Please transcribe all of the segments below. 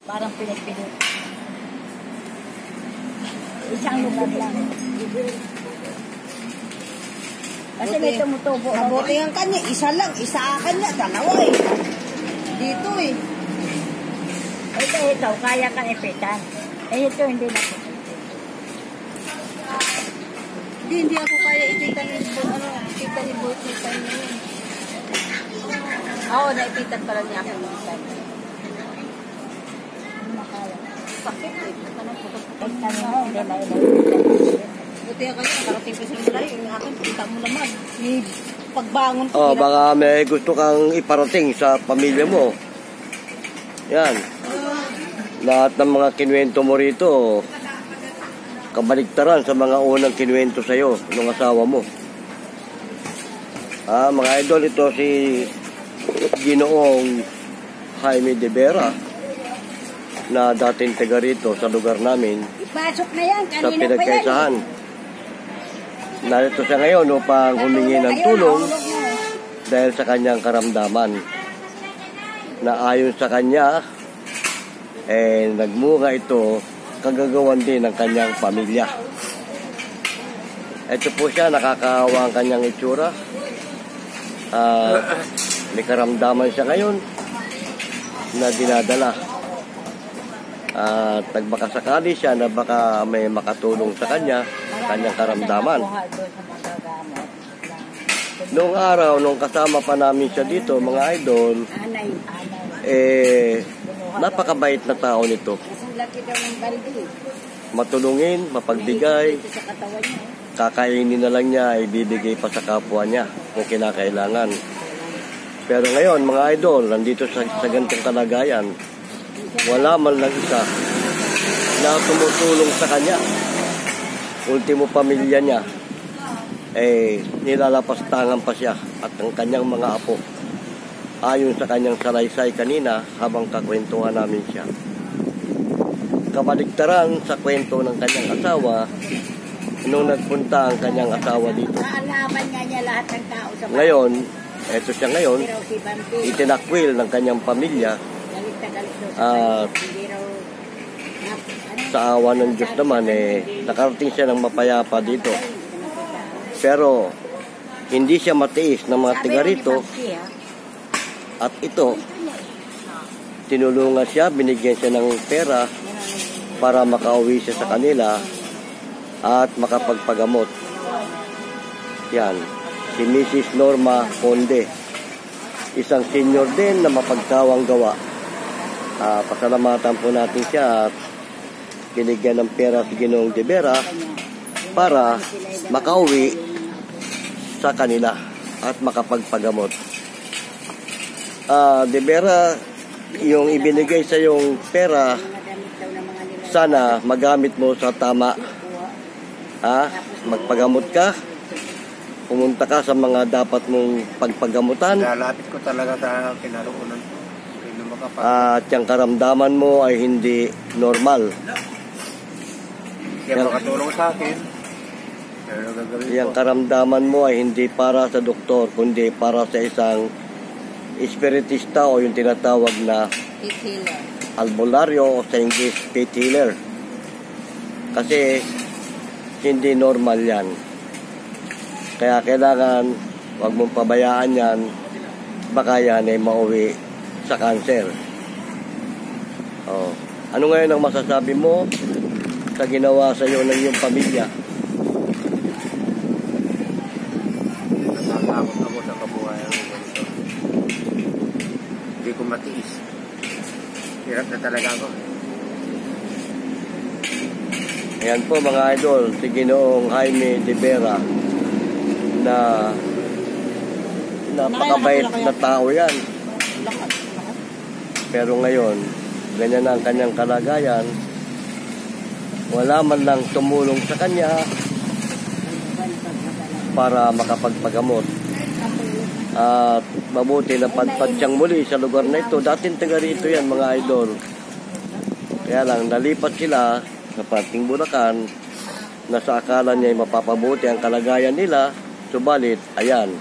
Parang pinagpinit. Isang lugar lang. Kasi may tumutubo. Mabuti ang kanya. Isa lang. Isa kanya. Dalawa eh. Dito eh. Ito. Kaya kang ipitan. Ito, hindi na po. Hindi ako kaya ipitan ni Boat ni Tay na yun. Oo, naipitan pala niya ako ng isa. Hindi na kaya. Sakit eh. Hindi na Buti ang kanya. Nakarating ko sa mulay. Yung akin, kita mo naman. Pagbangon ko. Baka may gusto kang iparating sa pamilya mo. Yan. Lahat ng mga kinuwento mo rito, kabaligtaran sa mga unang kinuwento sa'yo ng asawa mo. Mga idol, ito si Ginoong Jaime de Vera na dating taga rito sa lugar namin. Ipasok na yan. Sa pinagkaisahan. Narito siya ngayon upang humingi ng tulong dahil sa kanyang karamdaman na ayon sa kanya nagmunga ito kagagawan din ng kanyang pamilya. Ito po siya, nakakaawa ang kanyang itsura. May karamdaman siya ngayon na dinadala. At nagbakasakali siya na baka may makatulong sa kanyang karamdaman. Noong araw, nung kasama pa namin siya dito, mga idol, napakabait na tao nito. Matulungin, mapagbigay, kakainin na lang niya, ibibigay pa sa kapwa niya kung kinakailangan. Pero ngayon, mga idol, nandito sa ganitong kalagayan, wala man lang isa na tumutulong sa kanya. Ultimo pamilya niya, nilalapastangan pa siya at ang kanyang mga apo. Ayon sa kanyang salaysay kanina habang kakwentuhan namin siya. Kabaligtaran sa kwento ng kanyang asawa nung nagpunta ang kanyang asawa dito. Naalaman niya lahat ng tao sa bahay. Ngayon, eto siya ngayon, itinakwil ng kanyang pamilya at sa awa ng Diyos naman, nakarating siya ng mapayapa dito. Pero, hindi siya matiis ng mga tiga rito. At ito, tinulungan siya, binigyan siya ng pera para makauwi siya sa kanila at makapagpagamot. Yan, si Mrs. Norma Conde, isang senior din na mapagkawang gawa. Pasalamatan po natin siya at binigyan ng pera si Ginoong de Vera para makauwi sa kanila at makapagpagamot. De Vera, yung ibinigay sa yung pera, sana magamit mo sa tama. Magpagamot ka, pumunta ka sa mga dapat mong pagpagamutan. Lalapit ko talaga sa kinaroonan ko. At yung karamdaman mo ay hindi normal. Kaya makatulong sa akin. Yung karamdaman mo ay hindi para sa doktor, kundi para sa isang espiritista o yung tinatawag na albularyo o sa English faith healer. Kasi hindi normal yan. Kaya kailangan wag mong pabayaan yan, baka yan ay mauwi sa cancer. Ano ngayon ang masasabi mo sa ginawa sa iyo ng iyong pamilya? Natatakot ako sa kabuhayan ko ganito. Hindi ko matiis. Hirap na talaga ako. Ayan po mga idol, si Ginoong Jaime de Vera na napakabait na tao yan. Pero ngayon, ganyan ang kanyang kalagayan. Wala man lang tumulong sa kanya para makapagpagamot. At mabuti na padpad siyang muli sa lugar na ito. Dating taga rito yan mga idol. Kaya lang, nalipat sila sa parting Bulacan na sa akala niya ay mapapabuti ang kalagayan nila. Subalit, ayan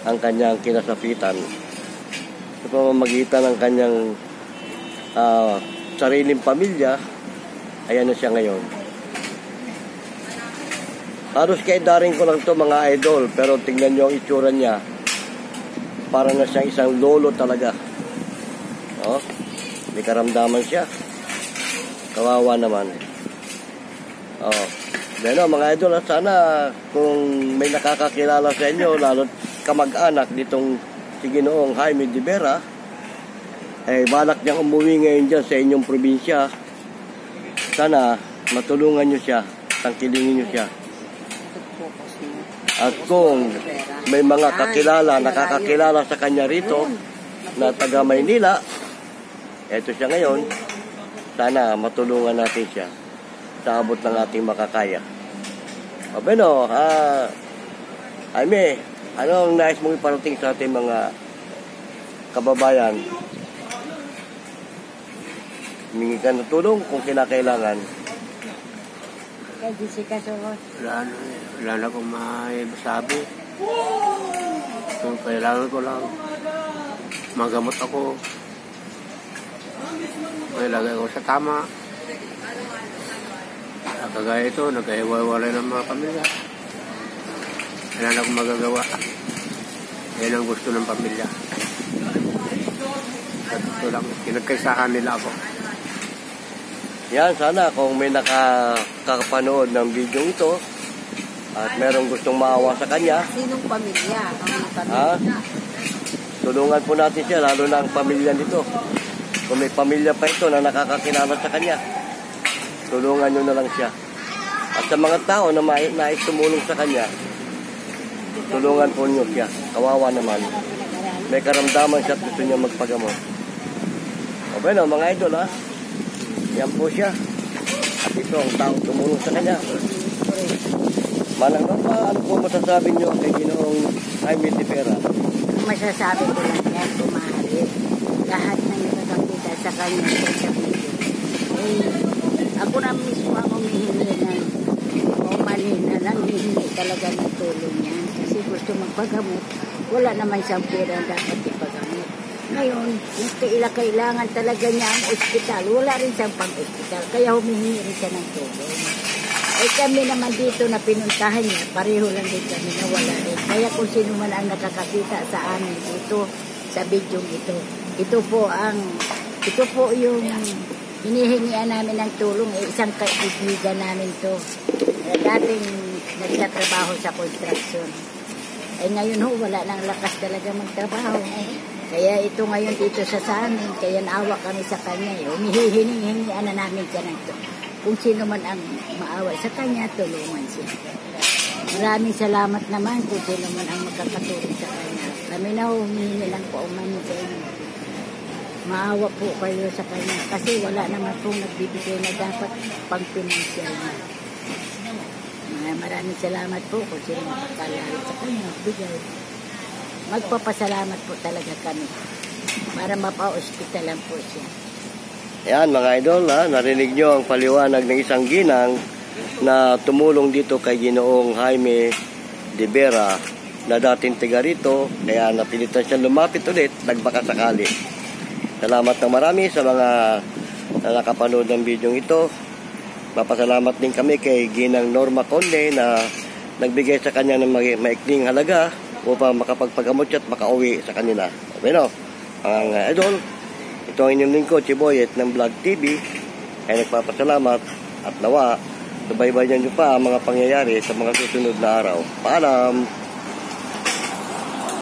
ang kanyang kinasapitan. Sa pamamagitan ng kanyang sariling pamilya, ayan na siya ngayon. Halos kaidaring ko lang to mga idol, pero tingnan nyo ang itsura niya. Para na siyang isang lolo talaga. Oh, may karamdaman siya. Kawawa naman. Oh, dahil mga idol, sana kung may nakakakilala sa inyo, lalo kamag-anak nitong si Ginoong Jaime de Vera, balak niyang umuwi ngayon dyan sa inyong probinsya. Sana matulungan niyo siya, tangkilingin niyo siya. At kung may mga kakilala, nakakakilala sa kanya rito na taga Maynila, eto siya ngayon, sana matulungan natin siya sa abot ng ating makakaya. O bueno, Jaime, ano ang nais mong iparating sa ating mga kababayan? Humingi ka ng tulong kung kinakailangan. Kay Jessica Soros. Wala na akong masabi. Kung kailangan ko lang, magamot ako. Mailagay ko sa tama. Kagaya ito, nagkaiwalay ng mga pamilya. Wala na akong magagawa. Yan ang gusto ng pamilya. At ito lang, kinagkaisahan nila ako. Yan, sana kung may nakakapanood ng video ito at merong gustong maawa sa kanya, Sinong pamilya? Ang pamilya. tulungan po natin siya, lalo na ang pamilya nito. Kung may pamilya pa ito na nakakakilala sa kanya, tulungan nyo na lang siya. At sa mga tao na nais tumulong sa kanya, tulungan po nyo siya. Kawawa naman. May karamdaman siya at gusto niya magpagamot. O bueno, mga idol ha, yan po siya. At ito ang taong tumulong sa kanya. Manang pa, ano po masasabi nyo kay Ginoong Jaime de Vera? Masasabi ko lang yan, kumahari. Lahat na nakakakita sa kanya sa video. Ako na mismo ang humihingi ng umanin na lang, hihingi talaga ng tulong niya. Kasi gusto magpagamot. Wala naman siyang pera dapat ipagamot. Ngayon, kailangan talaga niya ang ospital. Wala rin siyang pang-ospital. Kaya humihingi rin siya ng tulong. Kami naman dito na pinuntahan niya, pareho lang din kami na wala rin. Kaya kung sino man ang nakakakita sa amin dito, sa video ito po yung hinihingian namin ng tulong. Isang kaibigan namin to. Dating nagtatrabaho sa construction. Ngayon wala nang lakas talaga magtrabaho. Kaya ito ngayon dito sa amin, kaya naawa kami sa kanya. Humihingian na namin siya ng tulong. Kung sino man ang maawa sa kanya, tulungan siya. Maraming salamat naman kung sino man ang makakatulong sa kanya. Kami na humihingi lang po umanin sa inyo. Maawa po kayo sa kanya kasi wala naman pong nagbibigay na dapat pang-pinansyal niya. Maraming salamat po kung sino makakalala sa kanya. Bigay. Magpapasalamat po talaga kami para mapa-hospitalan po siya. Ayan mga idol, narinig nyo ang paliwanag ng isang ginang na tumulong dito kay Ginoong Jaime de Vera na dating tiga rito, kaya napilitan siya lumapit ulit, nagbakasakali. Salamat ng marami sa mga nakapanood ng video ito. Papasalamat din kami kay Ginang Norma Conde na nagbigay sa kanya ng maikling halaga upang makapagpagamot siya at makauwi sa kanila. Bueno, ang idol, ito ang inyong lingkod, si Boyet ng Vlog TV, ay nagpapasalamat at nawa, subaybayan nyo pa ang mga pangyayari sa mga susunod na araw. Paalam!